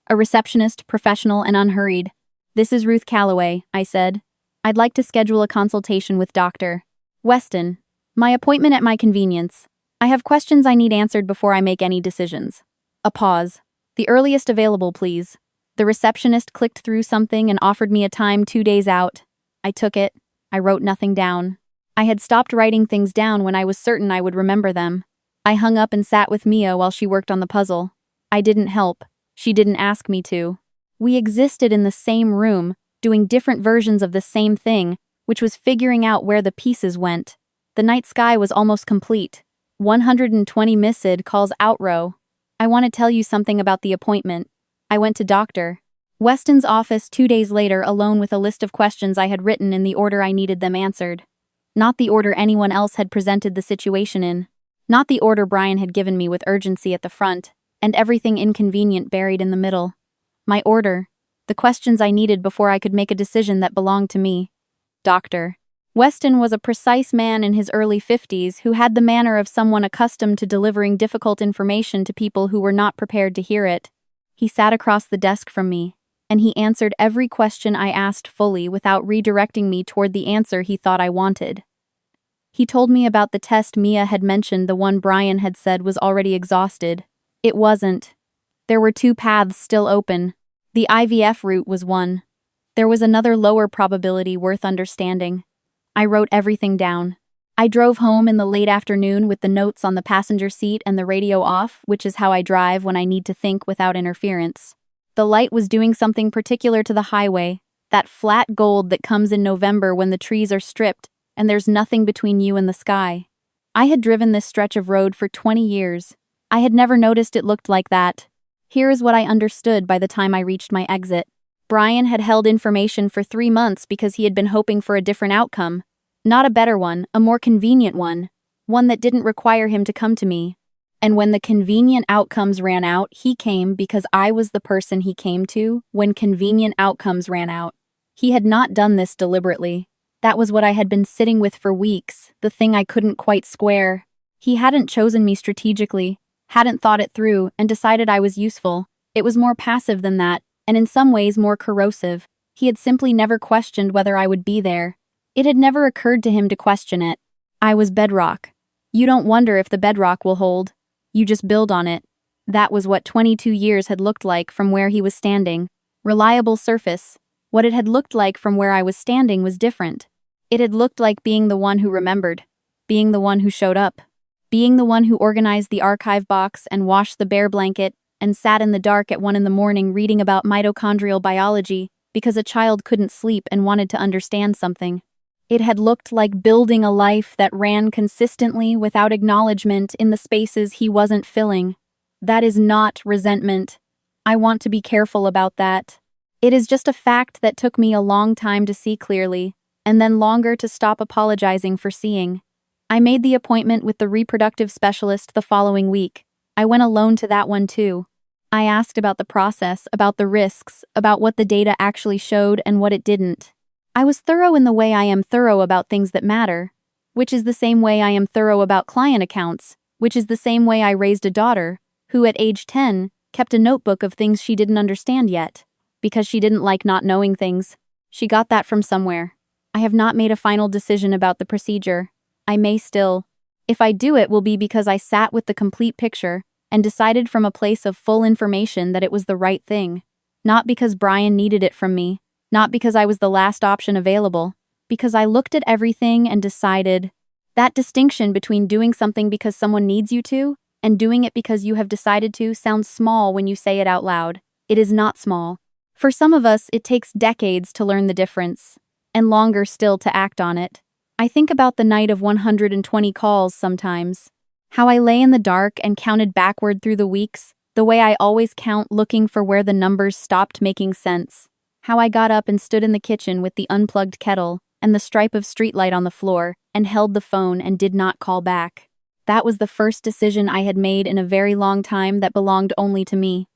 [SPEAKER 1] A receptionist, professional and unhurried. "This is Ruth Calloway," I said. "I'd like to schedule a consultation with Dr. Weston. My appointment at my convenience. I have questions I need answered before I make any decisions." A pause. "The earliest available, please." The receptionist clicked through something and offered me a time 2 days out. I took it. I wrote nothing down. I had stopped writing things down when I was certain I would remember them. I hung up and sat with Mia while she worked on the puzzle. I didn't help. She didn't ask me to. We existed in the same room, doing different versions of the same thing, which was figuring out where the pieces went. The night sky was almost complete. 120 missed calls out row. "I want to tell you something about the appointment." I went to Dr. Weston's office 2 days later, alone with a list of questions I had written in the order I needed them answered. Not the order anyone else had presented the situation in. Not the order Brian had given me with urgency at the front, and everything inconvenient buried in the middle. My order. The questions I needed before I could make a decision that belonged to me. Doctor. Weston was a precise man in his early 50s who had the manner of someone accustomed to delivering difficult information to people who were not prepared to hear it. He sat across the desk from me, and he answered every question I asked fully without redirecting me toward the answer he thought I wanted. He told me about the test Mia had mentioned, the one Brian had said was already exhausted. It wasn't. There were 2 paths still open. The IVF route was one. There was another lower probability worth understanding. I wrote everything down. I drove home in the late afternoon with the notes on the passenger seat and the radio off, which is how I drive when I need to think without interference. The light was doing something particular to the highway, that flat gold that comes in November when the trees are stripped and there's nothing between you and the sky. I had driven this stretch of road for 20 years. I had never noticed it looked like that. Here is what I understood by the time I reached my exit. Brian had held information for 3 months because he had been hoping for a different outcome. Not a better one, a more convenient one that didn't require him to come to me. And when the convenient outcomes ran out, he came because I was the person he came to when convenient outcomes ran out. He had not done this deliberately. That was what I had been sitting with for weeks, the thing I couldn't quite square. He hadn't chosen me strategically, hadn't thought it through, and decided I was useful. It was more passive than that, and in some ways more corrosive. He had simply never questioned whether I would be there. It had never occurred to him to question it. I was bedrock. You don't wonder if the bedrock will hold. You just build on it. That was what 22 years had looked like from where he was standing. Reliable surface. What it had looked like from where I was standing was different. It had looked like being the one who remembered, being the one who showed up, being the one who organized the archive box and washed the bear blanket and sat in the dark at 1 a.m. reading about mitochondrial biology because a child couldn't sleep and wanted to understand something. It had looked like building a life that ran consistently without acknowledgement in the spaces he wasn't filling. That is not resentment. I want to be careful about that. It is just a fact that took me a long time to see clearly, and then longer to stop apologizing for seeing. I made the appointment with the reproductive specialist the following week. I went alone to that one too. I asked about the process, about the risks, about what the data actually showed and what it didn't. I was thorough in the way I am thorough about things that matter, which is the same way I am thorough about client accounts, which is the same way I raised a daughter, who at age 10, kept a notebook of things she didn't understand yet, because she didn't like not knowing things. She got that from somewhere. I have not made a final decision about the procedure. I may still. If I do, it will be because I sat with the complete picture and decided from a place of full information that it was the right thing. Not because Brian needed it from me. Not because I was the last option available, because I looked at everything and decided. That distinction between doing something because someone needs you to and doing it because you have decided to sounds small when you say it out loud. It is not small. For some of us, it takes decades to learn the difference, and longer still to act on it. I think about the night of 120 calls sometimes. How I lay in the dark and counted backward through the weeks, the way I always count looking for where the numbers stopped making sense. How I got up and stood in the kitchen with the unplugged kettle and the stripe of streetlight on the floor and held the phone and did not call back. That was the first decision I had made in a very long time that belonged only to me.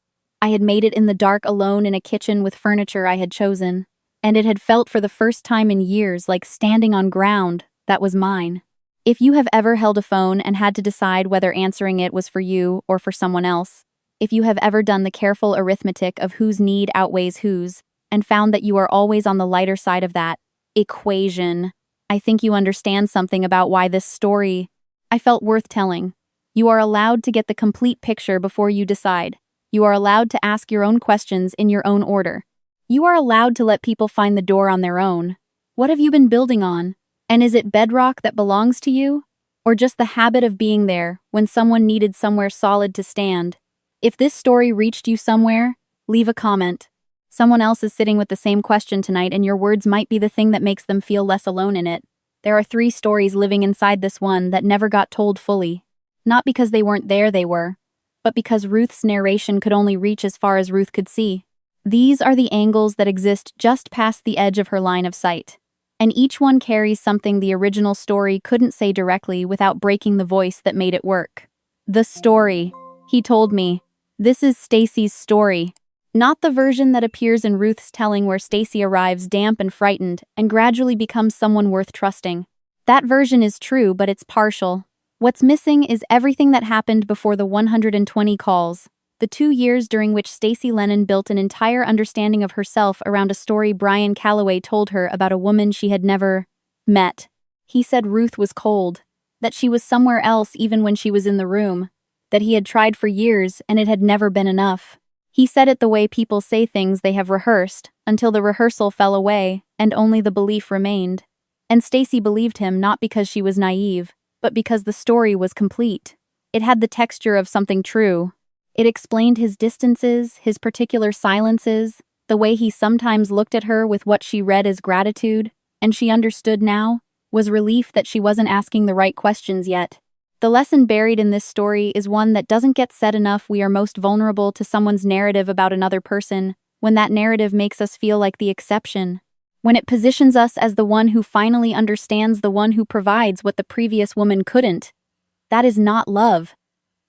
[SPEAKER 1] I had made it in the dark alone in a kitchen with furniture I had chosen, and it had felt for the first time in years like standing on ground that was mine. If you have ever held a phone and had to decide whether answering it was for you or for someone else, if you have ever done the careful arithmetic of whose need outweighs whose, and found that you are always on the lighter side of that equation, I think you understand something about why this story I felt worth telling. You are allowed to get the complete picture before you decide. You are allowed to ask your own questions in your own order. You are allowed to let people find the door on their own. What have you been building on? And is it bedrock that belongs to you? Or just the habit of being there when someone needed somewhere solid to stand? If this story reached you somewhere, leave a comment. Someone else is sitting with the same question tonight, and your words might be the thing that makes them feel less alone in it. There are 3 stories living inside this one that never got told fully. Not because they weren't there, they were, but because Ruth's narration could only reach as far as Ruth could see. These are the angles that exist just past the edge of her line of sight. And each one carries something the original story couldn't say directly without breaking the voice that made it work. The story. He told me. This is Stacy's story. Not the version that appears in Ruth's telling where Stacy arrives damp and frightened and gradually becomes someone worth trusting. That version is true, but it's partial. What's missing is everything that happened before the 120 calls. The 2 years during which Stacy Lennon built an entire understanding of herself around a story Brian Calloway told her about a woman she had never met. He said Ruth was cold, that she was somewhere else even when she was in the room, that he had tried for years and it had never been enough. He said it the way people say things they have rehearsed, until the rehearsal fell away and only the belief remained. And Stacy believed him not because she was naive, but because the story was complete. It had the texture of something true. It explained his distances, his particular silences, the way he sometimes looked at her with what she read as gratitude, and she understood now, was relief that she wasn't asking the right questions yet. The lesson buried in this story is one that doesn't get said enough. We are most vulnerable to someone's narrative about another person, when that narrative makes us feel like the exception. When it positions us as the one who finally understands, the one who provides what the previous woman couldn't. That is not love.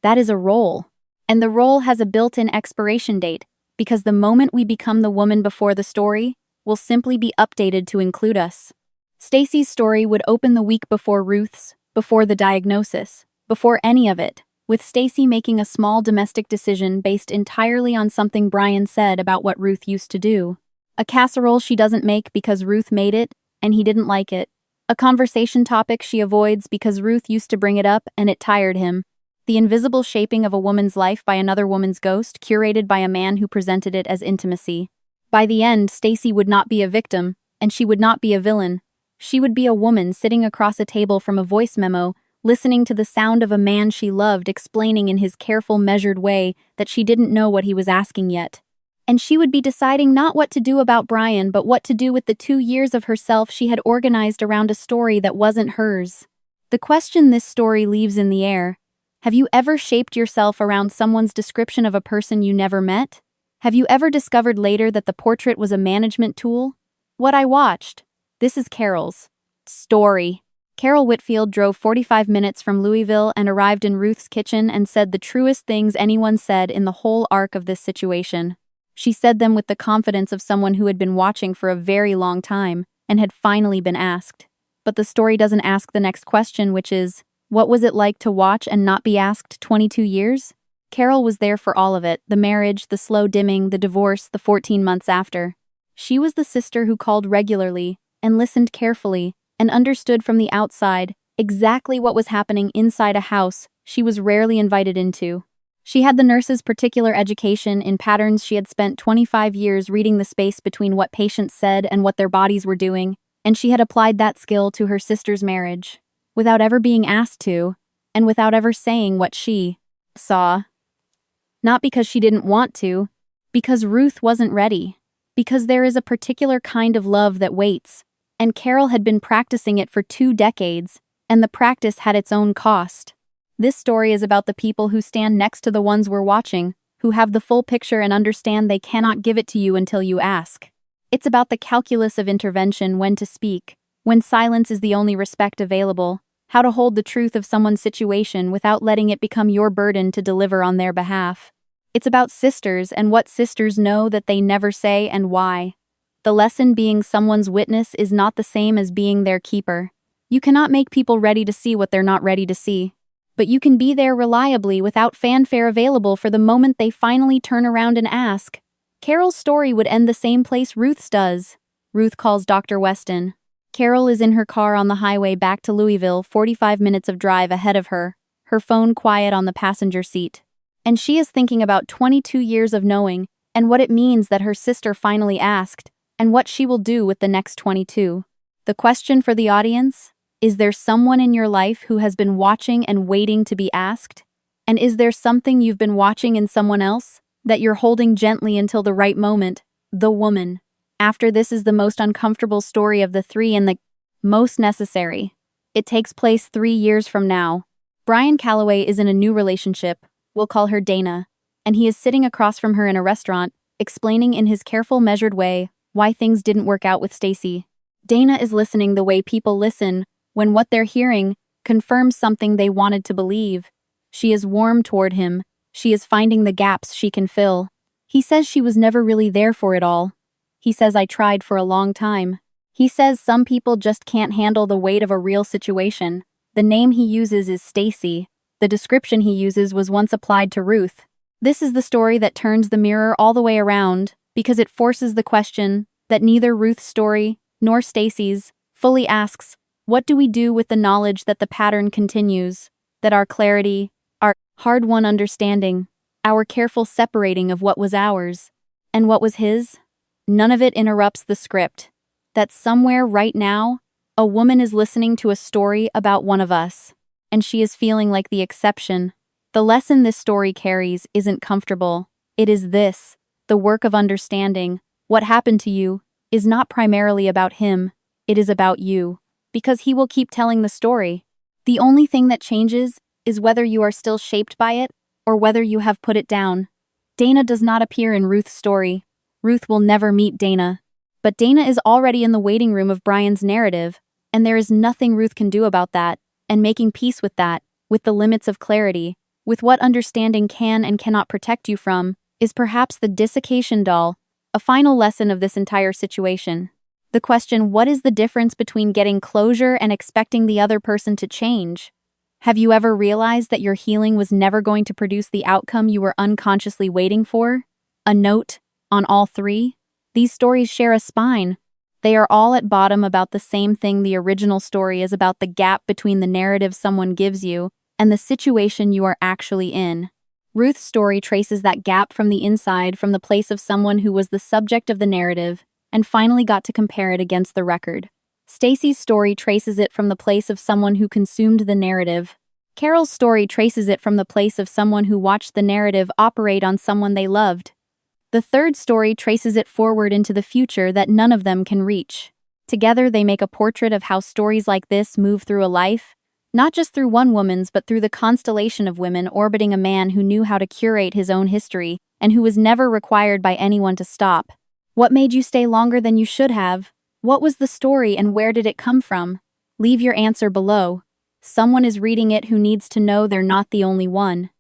[SPEAKER 1] That is a role. And the role has a built-in expiration date, because the moment we become the woman before the story, will simply be updated to include us. Stacy's story would open the week before Ruth's, before the diagnosis, before any of it, with Stacy making a small domestic decision based entirely on something Brian said about what Ruth used to do. A casserole she doesn't make because Ruth made it, and he didn't like it. A conversation topic she avoids because Ruth used to bring it up and it tired him. The invisible shaping of a woman's life by another woman's ghost, curated by a man who presented it as intimacy. By the end, Stacy would not be a victim, and she would not be a villain. She would be a woman sitting across a table from a voice memo, listening to the sound of a man she loved explaining in his careful, measured way that she didn't know what he was asking yet. And she would be deciding not what to do about Brian, but what to do with the 2 years of herself she had organized around a story that wasn't hers. The question this story leaves in the air: have you ever shaped yourself around someone's description of a person you never met? Have you ever discovered later that the portrait was a management tool? What I watched. This is Carol's story. Carol Whitfield drove 45 minutes from Louisville and arrived in Ruth's kitchen and said the truest things anyone said in the whole arc of this situation. She said them with the confidence of someone who had been watching for a very long time and had finally been asked. But the story doesn't ask the next question, which is, what was it like to watch and not be asked 22 years? Carol was there for all of it, the marriage, the slow dimming, the divorce, the 14 months after. She was the sister who called regularly and listened carefully and understood from the outside exactly what was happening inside a house she was rarely invited into. She had the nurse's particular education in patterns. She had spent 25 years reading the space between what patients said and what their bodies were doing, and she had applied that skill to her sister's marriage, without ever being asked to, and without ever saying what she saw. Not because she didn't want to, because Ruth wasn't ready, because there is a particular kind of love that waits, and Carol had been practicing it for 2 decades, and the practice had its own cost. This story is about the people who stand next to the ones we're watching, who have the full picture and understand they cannot give it to you until you ask. It's about the calculus of intervention, when to speak, when silence is the only respect available, how to hold the truth of someone's situation without letting it become your burden to deliver on their behalf. It's about sisters and what sisters know that they never say and why. The lesson: being someone's witness is not the same as being their keeper. You cannot make people ready to see what they're not ready to see. But you can be there reliably without fanfare available for the moment they finally turn around and ask. Carol's story would end the same place Ruth's does. Ruth calls Dr. Weston. Carol is in her car on the highway back to Louisville, 45 minutes of drive ahead of her, her phone quiet on the passenger seat. And she is thinking about 22 years of knowing, and what it means that her sister finally asked, and what she will do with the next 22. The question for the audience: is there someone in your life who has been watching and waiting to be asked? And is there something you've been watching in someone else that you're holding gently until the right moment? The woman. After this is the most uncomfortable story of the 3 and the most necessary. It takes place 3 years from now. Brian Calloway is in a new relationship. We'll call her Dana. And he is sitting across from her in a restaurant, explaining in his careful, measured way why things didn't work out with Stacy. Dana is listening the way people listen when what they're hearing confirms something they wanted to believe. She is warm toward him. She is finding the gaps she can fill. He says she was never really there for it all. He says I tried for a long time. He says some people just can't handle the weight of a real situation. The name he uses is Stacy. The description he uses was once applied to Ruth. This is the story that turns the mirror all the way around because it forces the question that neither Ruth's story nor Stacy's fully asks, what do we do with the knowledge that the pattern continues, that our clarity, our hard-won understanding, our careful separating of what was ours and what was his? None of it interrupts the script. That somewhere right now, a woman is listening to a story about one of us, and she is feeling like the exception. The lesson this story carries isn't comfortable. It is this, the work of understanding. What happened to you is not primarily about him, it is about you, because he will keep telling the story. The only thing that changes is whether you are still shaped by it or whether you have put it down. Dana does not appear in Ruth's story. Ruth will never meet Dana. But Dana is already in the waiting room of Brian's narrative, and there is nothing Ruth can do about that, and making peace with that, with the limits of clarity, with what understanding can and cannot protect you from, is perhaps the dissection doll, a final lesson of this entire situation. The question, what is the difference between getting closure and expecting the other person to change? Have you ever realized that your healing was never going to produce the outcome you were unconsciously waiting for? A note on all three? These stories share a spine. They are all at bottom about the same thing. The original story is about the gap between the narrative someone gives you and the situation you are actually in. Ruth's story traces that gap from the inside, from the place of someone who was the subject of the narrative and finally got to compare it against the record. Stacy's story traces it from the place of someone who consumed the narrative. Carol's story traces it from the place of someone who watched the narrative operate on someone they loved. The third story traces it forward into the future that none of them can reach. Together they make a portrait of how stories like this move through a life, not just through one woman's but through the constellation of women orbiting a man who knew how to curate his own history and who was never required by anyone to stop. What made you stay longer than you should have? What was the story and where did it come from? Leave your answer below. Someone is reading it who needs to know they're not the only one.